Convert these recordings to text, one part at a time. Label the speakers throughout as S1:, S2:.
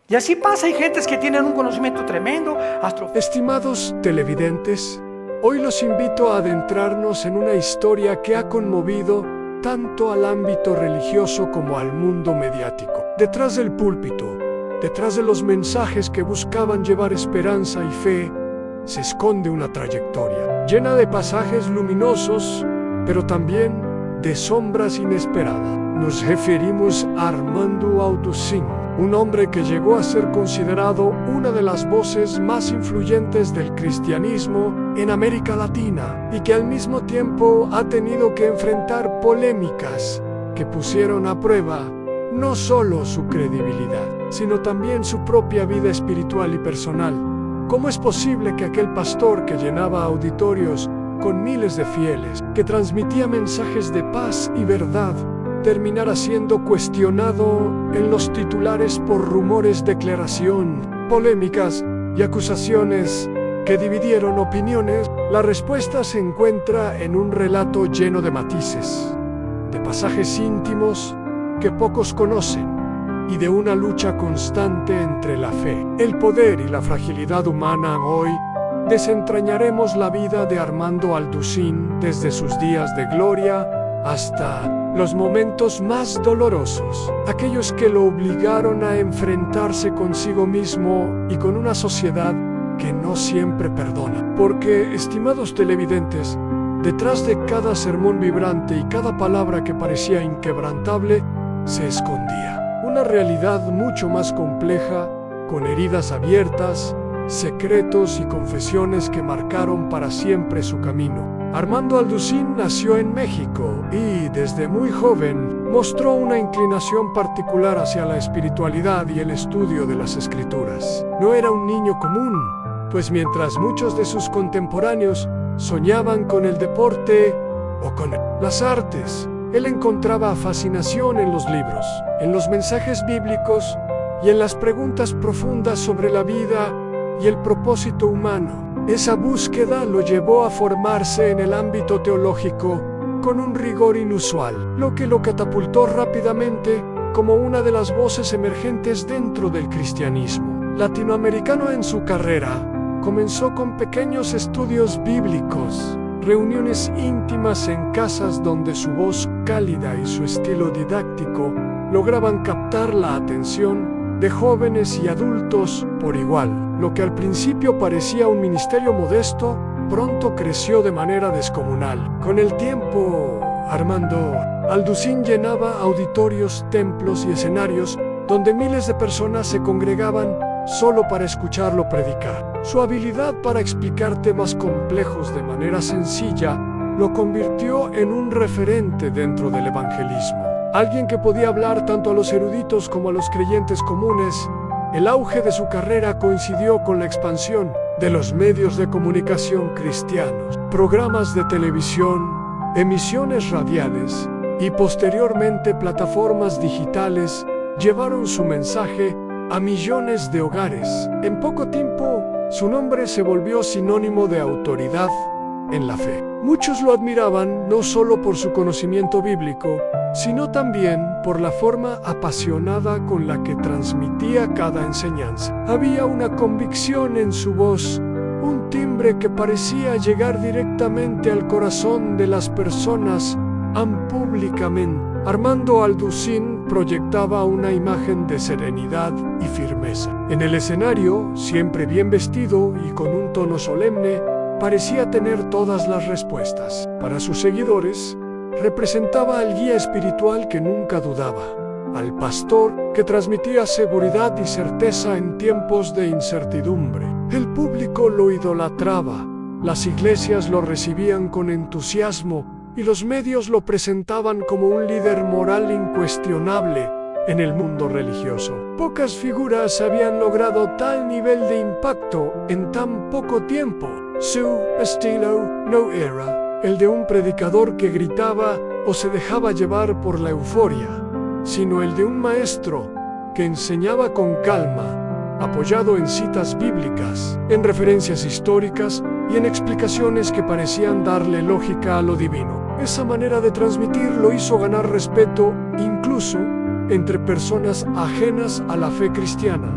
S1: Y así pasa, hay gentes que tienen un conocimiento tremendo,
S2: Estimados televidentes, hoy los invito a adentrarnos en una historia que ha conmovido tanto al ámbito religioso como al mundo mediático. Detrás del púlpito, detrás de los mensajes que buscaban llevar esperanza y fe, se esconde una trayectoria llena de pasajes luminosos, pero también de sombras inesperadas. Nos referimos a Armando Alducin, un hombre que llegó a ser considerado una de las voces más influyentes del cristianismo en América Latina y que al mismo tiempo ha tenido que enfrentar polémicas que pusieron a prueba no solo su credibilidad, sino también su propia vida espiritual y personal. ¿Cómo es posible que aquel pastor que llenaba auditorios con miles de fieles, que transmitía mensajes de paz y verdad, terminara siendo cuestionado en los titulares por rumores, declaración, polémicas y acusaciones que dividieron opiniones? La respuesta se encuentra en un relato lleno de matices, de pasajes íntimos que pocos conocen y de una lucha constante entre la fe, el poder y la fragilidad humana. Hoy desentrañaremos la vida de Armando Alducin desde sus días de gloria hasta los momentos más dolorosos, aquellos que lo obligaron a enfrentarse consigo mismo y con una sociedad que no siempre perdona. Porque, estimados televidentes, detrás de cada sermón vibrante y cada palabra que parecía inquebrantable, se escondía una realidad mucho más compleja, con heridas abiertas, secretos y confesiones que marcaron para siempre su camino. Armando Alducin nació en México y desde muy joven mostró una inclinación particular hacia la espiritualidad y el estudio de las escrituras. No era un niño común, pues mientras muchos de sus contemporáneos soñaban con el deporte o con las artes, él encontraba fascinación en los libros, en los mensajes bíblicos y en las preguntas profundas sobre la vida y el propósito humano. Esa búsqueda lo llevó a formarse en el ámbito teológico con un rigor inusual, lo que lo catapultó rápidamente como una de las voces emergentes dentro del cristianismo latinoamericano. En su carrera, comenzó con pequeños estudios bíblicos, reuniones íntimas en casas donde su voz cálida y su estilo didáctico lograban captar la atención de jóvenes y adultos por igual. Lo que al principio parecía un ministerio modesto, pronto creció de manera descomunal. Con el tiempo, Armando Alducin llenaba auditorios, templos y escenarios donde miles de personas se congregaban solo para escucharlo predicar. Su habilidad para explicar temas complejos de manera sencilla lo convirtió en un referente dentro del evangelismo. Alguien que podía hablar tanto a los eruditos como a los creyentes comunes. El auge de su carrera coincidió con la expansión de los medios de comunicación cristianos, programas de televisión, emisiones radiales y posteriormente plataformas digitales llevaron su mensaje a millones de hogares. En poco tiempo, su nombre se volvió sinónimo de autoridad en la fe. Muchos lo admiraban no solo por su conocimiento bíblico, sino también por la forma apasionada con la que transmitía cada enseñanza. Había una convicción en su voz, un timbre que parecía llegar directamente al corazón de las personas públicamente. Armando Alducin proyectaba una imagen de serenidad y firmeza. En el escenario, siempre bien vestido y con un tono solemne, parecía tener todas las respuestas. Para sus seguidores, representaba al guía espiritual que nunca dudaba, al pastor que transmitía seguridad y certeza en tiempos de incertidumbre. El público lo idolatraba, las iglesias lo recibían con entusiasmo y los medios lo presentaban como un líder moral incuestionable en el mundo religioso. Pocas figuras habían logrado tal nivel de impacto en tan poco tiempo. Su estilo no era el de un predicador que gritaba o se dejaba llevar por la euforia, sino el de un maestro que enseñaba con calma, apoyado en citas bíblicas, en referencias históricas y en explicaciones que parecían darle lógica a lo divino. Esa manera de transmitir lo hizo ganar respeto incluso entre personas ajenas a la fe cristiana.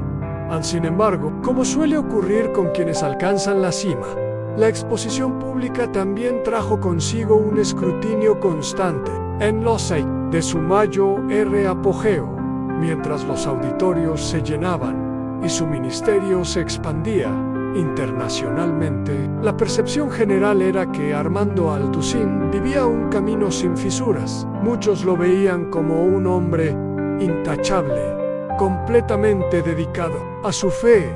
S2: Sin embargo, como suele ocurrir con quienes alcanzan la cima, la exposición pública también trajo consigo un escrutinio constante en los de su mayor apogeo, mientras los auditorios se llenaban y su ministerio se expandía internacionalmente. La percepción general era que Armando Alducin vivía un camino sin fisuras. Muchos lo veían como un hombre intachable, completamente dedicado a su fe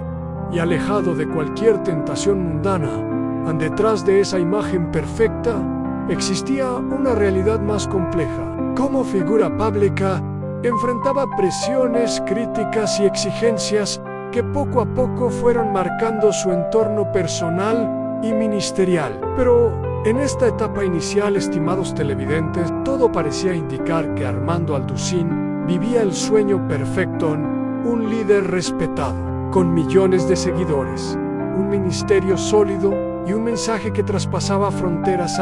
S2: y alejado de cualquier tentación mundana. Detrás de esa imagen perfecta existía una realidad más compleja. Como figura pública, enfrentaba presiones, críticas y exigencias que poco a poco fueron marcando su entorno personal y ministerial. Pero en esta etapa inicial, estimados televidentes, todo parecía indicar que Armando Alducin vivía el sueño perfecto, un líder respetado, con millones de seguidores, un ministerio sólido y un mensaje que traspasaba fronteras.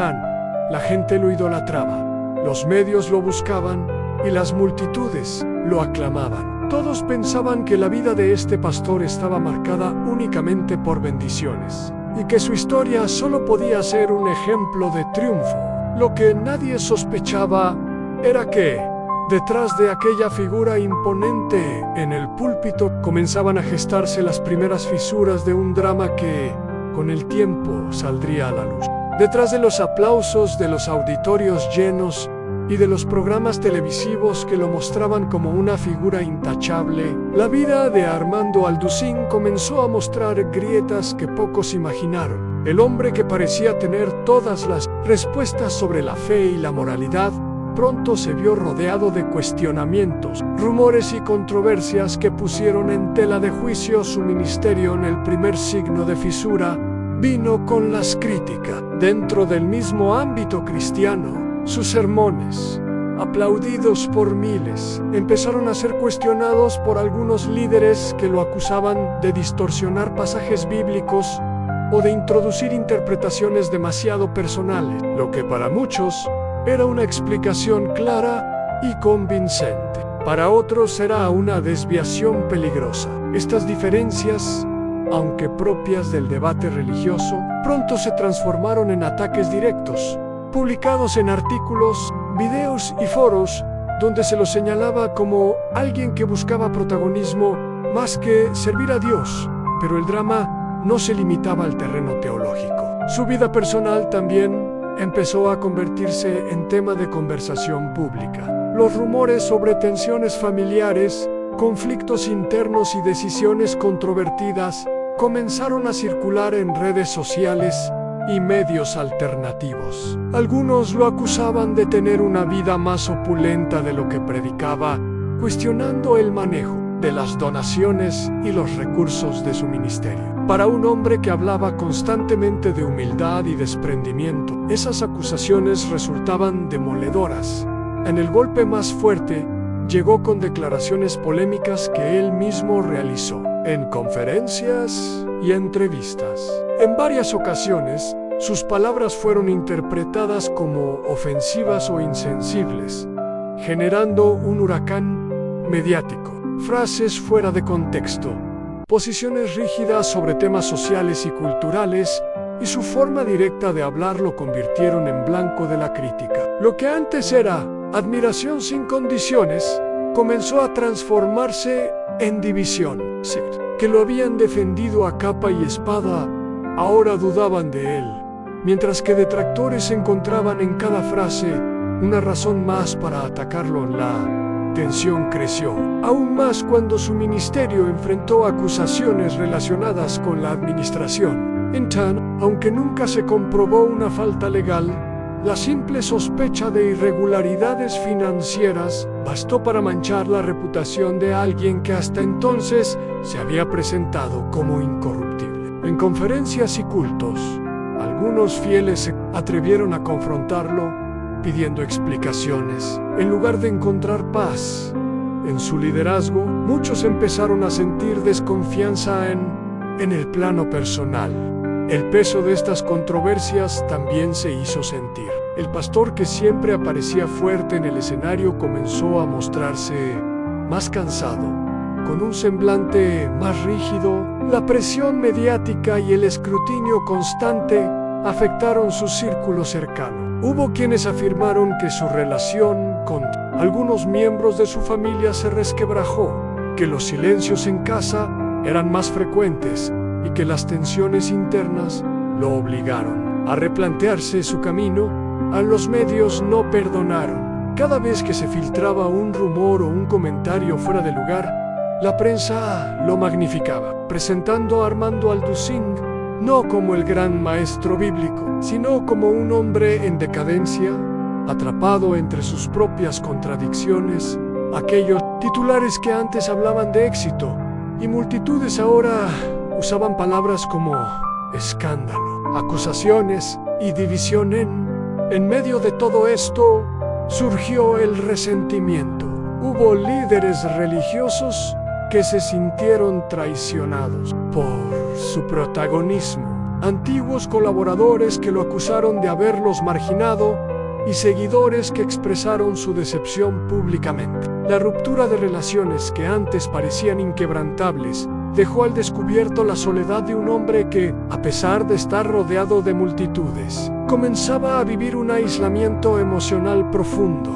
S2: La gente lo idolatraba, los medios lo buscaban y las multitudes lo aclamaban. Todos pensaban que la vida de este pastor estaba marcada únicamente por bendiciones y que su historia solo podía ser un ejemplo de triunfo. Lo que nadie sospechaba era que, detrás de aquella figura imponente en el púlpito, comenzaban a gestarse las primeras fisuras de un drama que, con el tiempo, saldría a la luz. Detrás de los aplausos de los auditorios llenos y de los programas televisivos que lo mostraban como una figura intachable, la vida de Armando Alducin comenzó a mostrar grietas que pocos imaginaron. El hombre que parecía tener todas las respuestas sobre la fe y la moralidad, pronto se vio rodeado de cuestionamientos, rumores y controversias que pusieron en tela de juicio su ministerio. En el primer signo de fisura vino con las críticas. Dentro del mismo ámbito cristiano, sus sermones, aplaudidos por miles, empezaron a ser cuestionados por algunos líderes que lo acusaban de distorsionar pasajes bíblicos o de introducir interpretaciones demasiado personales, lo que para muchos era una explicación clara y convincente. Para otros era una desviación peligrosa. Estas diferencias, aunque propias del debate religioso, pronto se transformaron en ataques directos, publicados en artículos, videos y foros, donde se lo señalaba como alguien que buscaba protagonismo más que servir a Dios. Pero el drama no se limitaba al terreno teológico. Su vida personal también empezó a convertirse en tema de conversación pública. Los rumores sobre tensiones familiares, conflictos internos y decisiones controvertidas comenzaron a circular en redes sociales y medios alternativos. Algunos lo acusaban de tener una vida más opulenta de lo que predicaba, cuestionando el manejo de las donaciones y los recursos de su ministerio. Para un hombre que hablaba constantemente de humildad y desprendimiento, esas acusaciones resultaban demoledoras. En el golpe más fuerte, llegó con declaraciones polémicas que él mismo realizó en conferencias y entrevistas. En varias ocasiones, sus palabras fueron interpretadas como ofensivas o insensibles, generando un huracán mediático. Frases fuera de contexto, posiciones rígidas sobre temas sociales y culturales, y su forma directa de hablar lo convirtieron en blanco de la crítica. Lo que antes era admiración sin condiciones, comenzó a transformarse en división. Que lo habían defendido a capa y espada, ahora dudaban de él, mientras que detractores encontraban en cada frase una razón más para atacarlo. La tensión creció, aún más cuando su ministerio enfrentó acusaciones relacionadas con la administración. En tan, aunque nunca se comprobó una falta legal, la simple sospecha de irregularidades financieras bastó para manchar la reputación de alguien que hasta entonces se había presentado como incorruptible. En conferencias y cultos, algunos fieles se atrevieron a confrontarlo, pidiendo explicaciones, en lugar de encontrar paz. En su liderazgo, muchos empezaron a sentir desconfianza en el plano personal. El peso de estas controversias también se hizo sentir. El pastor, que siempre aparecía fuerte en el escenario, comenzó a mostrarse más cansado con un semblante más rígido. La presión mediática y el escrutinio constante afectaron su círculo cercano. Hubo quienes afirmaron que su relación con algunos miembros de su familia se resquebrajó, que los silencios en casa eran más frecuentes y que las tensiones internas lo obligaron a replantearse su camino. A los medios no perdonaron. Cada vez que se filtraba un rumor o un comentario fuera de lugar, la prensa lo magnificaba, presentando a Armando Alducín no como el gran maestro bíblico, sino como un hombre en decadencia, atrapado entre sus propias contradicciones. Aquellos titulares que antes hablaban de éxito y multitudes ahora usaban palabras como escándalo, acusaciones y división. En medio de todo esto surgió el resentimiento. Hubo líderes religiosos que se sintieron traicionados por su protagonismo, antiguos colaboradores que lo acusaron de haberlos marginado y seguidores que expresaron su decepción públicamente. La ruptura de relaciones que antes parecían inquebrantables dejó al descubierto la soledad de un hombre que, a pesar de estar rodeado de multitudes, comenzaba a vivir un aislamiento emocional profundo.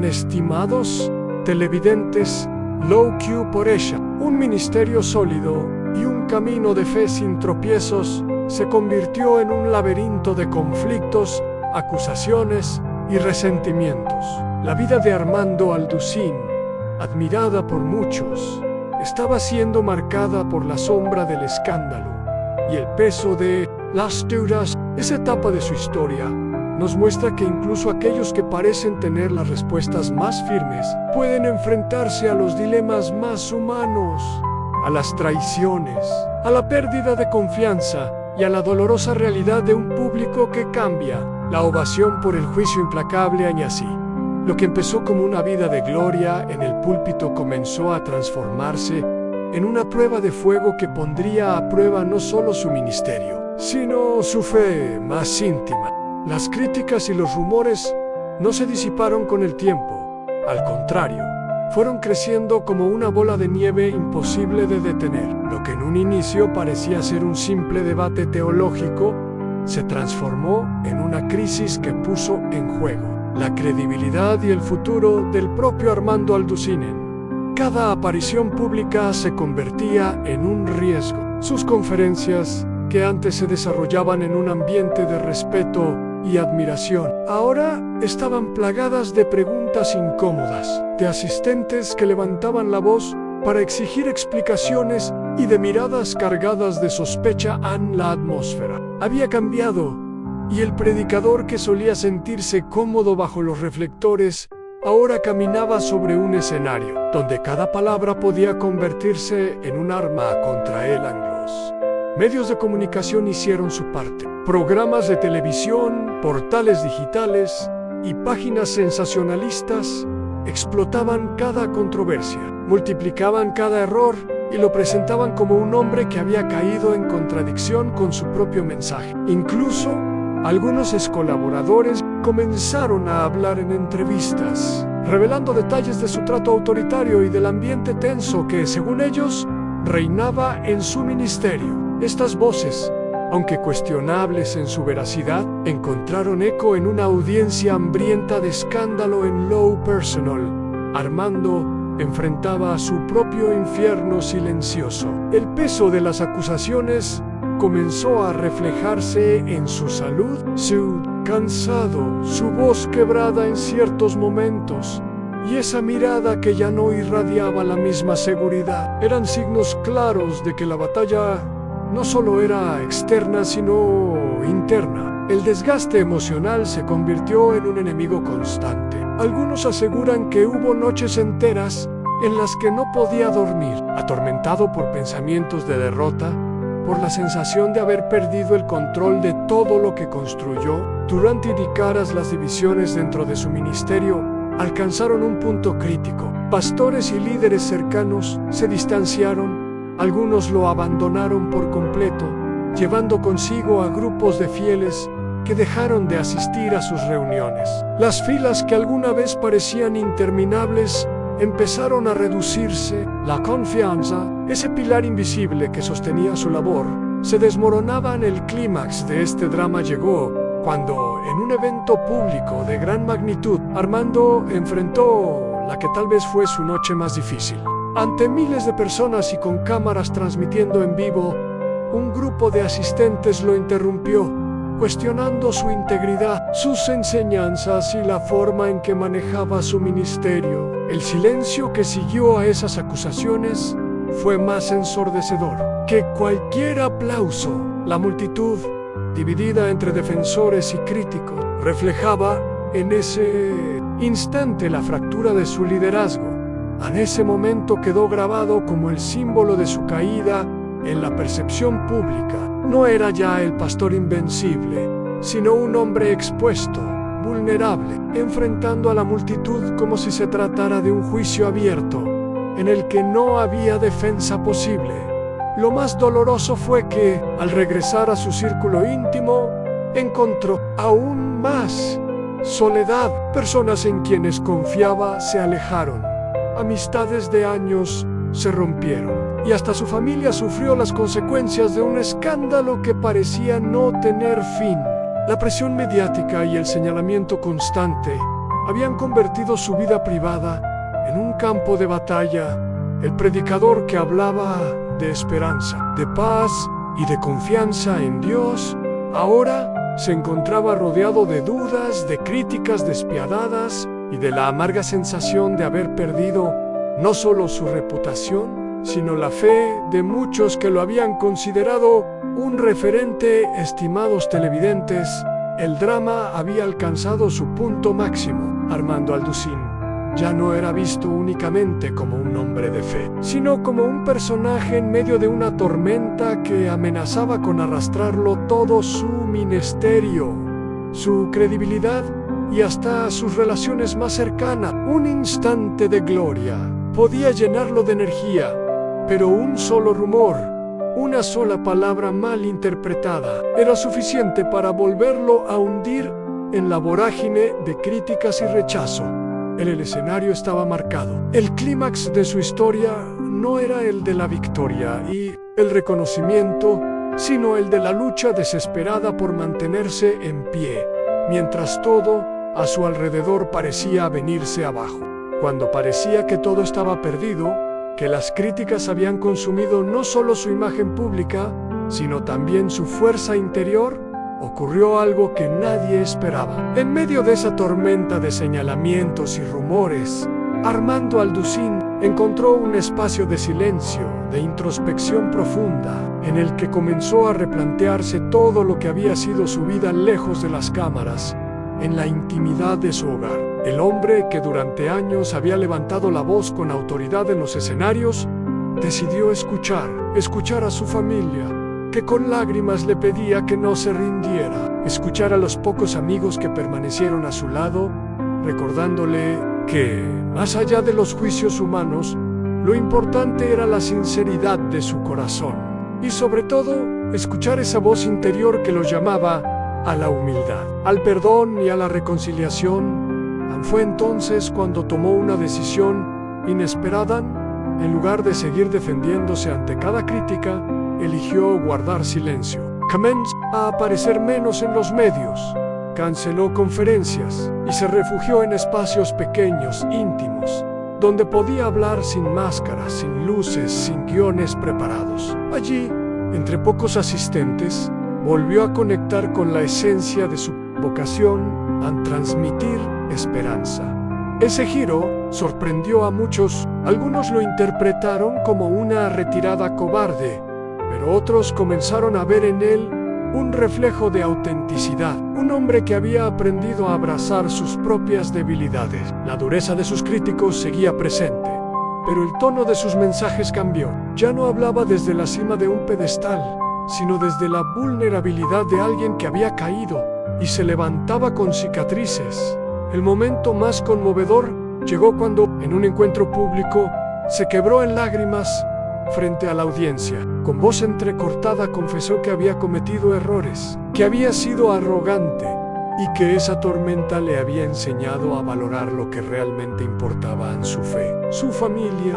S2: Estimados televidentes, Low Q por ella, un ministerio sólido y un camino de fe sin tropiezos, se convirtió en un laberinto de conflictos, acusaciones y resentimientos. La vida de Armando Alducín, admirada por muchos, estaba siendo marcada por la sombra del escándalo y el peso de las deudas. Esa etapa de su historia nos muestra que incluso aquellos que parecen tener las respuestas más firmes pueden enfrentarse a los dilemas más humanos, a las traiciones, a la pérdida de confianza y a la dolorosa realidad de un público que cambia. La ovación por el juicio implacable así. Lo que empezó como una vida de gloria en el púlpito comenzó a transformarse en una prueba de fuego que pondría a prueba no solo su ministerio, sino su fe más íntima. Las críticas y los rumores no se disiparon con el tiempo. Al contrario, fueron creciendo como una bola de nieve imposible de detener. Lo que en un inicio parecía ser un simple debate teológico, se transformó en una crisis que puso en juego la credibilidad y el futuro del propio Armando Alducín. Cada aparición pública se convertía en un riesgo. Sus conferencias, que antes se desarrollaban en un ambiente de respeto y admiración, ahora estaban plagadas de preguntas incómodas, de asistentes que levantaban la voz para exigir explicaciones y de miradas cargadas de sospecha. La atmósfera había cambiado y el predicador que solía sentirse cómodo bajo los reflectores ahora caminaba sobre un escenario donde cada palabra podía convertirse en un arma contra él. Los medios de comunicación hicieron su parte. Programas de televisión, portales digitales y páginas sensacionalistas explotaban cada controversia, multiplicaban cada error y lo presentaban como un hombre que había caído en contradicción con su propio mensaje. Incluso algunos excolaboradores comenzaron a hablar en entrevistas, revelando detalles de su trato autoritario y del ambiente tenso que, según ellos, reinaba en su ministerio. Estas voces, aunque cuestionables en su veracidad, encontraron eco en una audiencia hambrienta de escándalo en Low Personal. Armando enfrentaba a su propio infierno silencioso. El peso de las acusaciones comenzó a reflejarse en su salud, su cansado, su voz quebrada en ciertos momentos, y esa mirada que ya no irradiaba la misma seguridad. Eran signos claros de que la batalla no solo era externa, sino interna. El desgaste emocional se convirtió en un enemigo constante. Algunos aseguran que hubo noches enteras en las que no podía dormir, atormentado por pensamientos de derrota, por la sensación de haber perdido el control de todo lo que construyó. Durante décadas, las divisiones dentro de su ministerio alcanzaron un punto crítico. Pastores y líderes cercanos se distanciaron, algunos lo abandonaron por completo, llevando consigo a grupos de fieles que dejaron de asistir a sus reuniones. Las filas que alguna vez parecían interminables empezaron a reducirse. La confianza, ese pilar invisible que sostenía su labor, se desmoronaba. En el clímax de este drama llegó cuando, en un evento público de gran magnitud, Armando enfrentó la que tal vez fue su noche más difícil. Ante miles de personas y con cámaras transmitiendo en vivo, un grupo de asistentes lo interrumpió, cuestionando su integridad, sus enseñanzas y la forma en que manejaba su ministerio. El silencio que siguió a esas acusaciones fue más ensordecedor que cualquier aplauso. La multitud, dividida entre defensores y críticos, reflejaba en ese instante la fractura de su liderazgo. En ese momento quedó grabado como el símbolo de su caída en la percepción pública. No era ya el pastor invencible, sino un hombre expuesto, vulnerable, enfrentando a la multitud como si se tratara de un juicio abierto, en el que no había defensa posible. Lo más doloroso fue que, al regresar a su círculo íntimo, encontró aún más soledad. Personas en quienes confiaba se alejaron. Amistades de años se rompieron. Y hasta su familia sufrió las consecuencias de un escándalo que parecía no tener fin. La presión mediática y el señalamiento constante habían convertido su vida privada en un campo de batalla. El predicador que hablaba de esperanza, de paz y de confianza en Dios, ahora se encontraba rodeado de dudas, de críticas despiadadas y de la amarga sensación de haber perdido no solo su reputación, sino la fe de muchos que lo habían considerado un referente. Estimados televidentes, el drama había alcanzado su punto máximo. Armando Alducín ya no era visto únicamente como un hombre de fe, sino como un personaje en medio de una tormenta que amenazaba con arrastrarlo todo: su ministerio, su credibilidad y hasta sus relaciones más cercanas. Un instante de gloria podía llenarlo de energía, pero un solo rumor, una sola palabra mal interpretada, era suficiente para volverlo a hundir en la vorágine de críticas y rechazo. El escenario estaba marcado. El clímax de su historia no era el de la victoria y el reconocimiento, sino el de la lucha desesperada por mantenerse en pie, mientras todo a su alrededor parecía venirse abajo. Cuando parecía que todo estaba perdido, que las críticas habían consumido no solo su imagen pública, sino también su fuerza interior, ocurrió algo que nadie esperaba. En medio de esa tormenta de señalamientos y rumores, Armando Alducín encontró un espacio de silencio, de introspección profunda, en el que comenzó a replantearse todo lo que había sido su vida lejos de las cámaras, en la intimidad de su hogar. El hombre que durante años había levantado la voz con autoridad en los escenarios, decidió escuchar a su familia, que con lágrimas le pedía que no se rindiera, escuchar a los pocos amigos que permanecieron a su lado, recordándole que, más allá de los juicios humanos, lo importante era la sinceridad de su corazón, y sobre todo, escuchar esa voz interior que lo llamaba a la humildad, al perdón y a la reconciliación. Fue entonces cuando tomó una decisión inesperada. En lugar de seguir defendiéndose ante cada crítica, eligió guardar silencio. Comenzó a aparecer menos en los medios, canceló conferencias y se refugió en espacios pequeños, íntimos, donde podía hablar sin máscaras, sin luces, sin guiones preparados. Allí, entre pocos asistentes, volvió a conectar con la esencia de su vocación, a transmitir esperanza. Ese giro sorprendió a muchos. Algunos lo interpretaron como una retirada cobarde, pero otros comenzaron a ver en él un reflejo de autenticidad, un hombre que había aprendido a abrazar sus propias debilidades. La dureza de sus críticos seguía presente, pero el tono de sus mensajes cambió. Ya no hablaba desde la cima de un pedestal, sino desde la vulnerabilidad de alguien que había caído y se levantaba con cicatrices. El momento más conmovedor llegó cuando, en un encuentro público, se quebró en lágrimas frente a la audiencia. Con voz entrecortada confesó que había cometido errores, que había sido arrogante y que esa tormenta le había enseñado a valorar lo que realmente importaba en su fe, su familia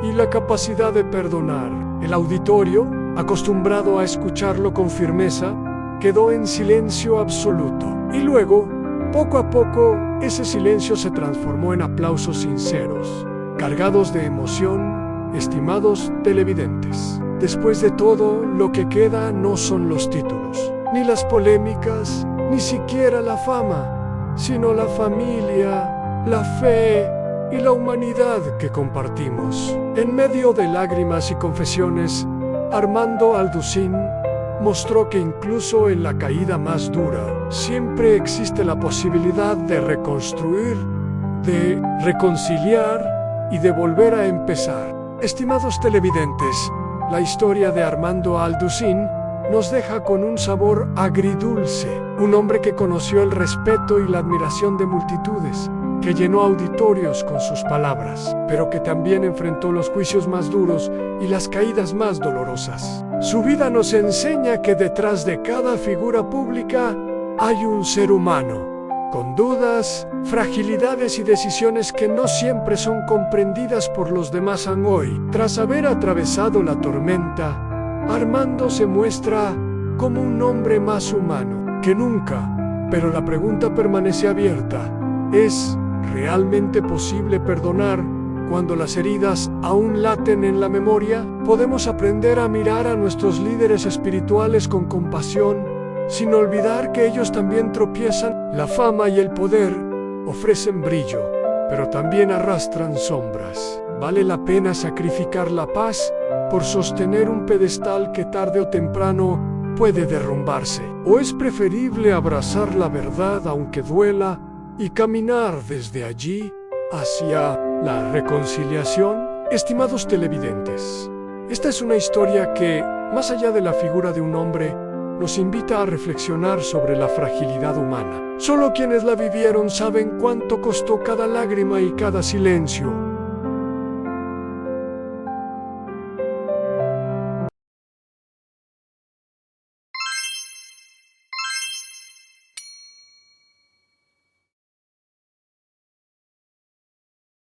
S2: y la capacidad de perdonar. El auditorio, acostumbrado a escucharlo con firmeza, quedó en silencio absoluto. Y luego, poco a poco, ese silencio se transformó en aplausos sinceros, cargados de emoción, estimados televidentes. Después de todo, lo que queda no son los títulos, ni las polémicas, ni siquiera la fama, sino la familia, la fe y la humanidad que compartimos. En medio de lágrimas y confesiones, Armando Alducín mostró que incluso en la caída más dura, siempre existe la posibilidad de reconstruir, de reconciliar y de volver a empezar. Estimados televidentes, la historia de Armando Alducín nos deja con un sabor agridulce. Un hombre que conoció el respeto y la admiración de multitudes, que llenó auditorios con sus palabras, pero que también enfrentó los juicios más duros y las caídas más dolorosas. Su vida nos enseña que detrás de cada figura pública hay un ser humano, con dudas, fragilidades y decisiones que no siempre son comprendidas por los demás hoy. Tras haber atravesado la tormenta, Armando se muestra como un hombre más humano que nunca, pero la pregunta permanece abierta. ¿Es realmente posible perdonar cuando las heridas aún laten en la memoria? ¿Podemos aprender a mirar a nuestros líderes espirituales con compasión, sin olvidar que ellos también tropiezan? La fama y el poder ofrecen brillo, pero también arrastran sombras. ¿Vale la pena sacrificar la paz por sostener un pedestal que tarde o temprano puede derrumbarse? ¿O es preferible abrazar la verdad aunque duela y caminar desde allí hacia la reconciliación? Estimados televidentes, esta es una historia que, más allá de la figura de un hombre, nos invita a reflexionar sobre la fragilidad humana. Solo quienes la vivieron saben cuánto costó cada lágrima y cada silencio,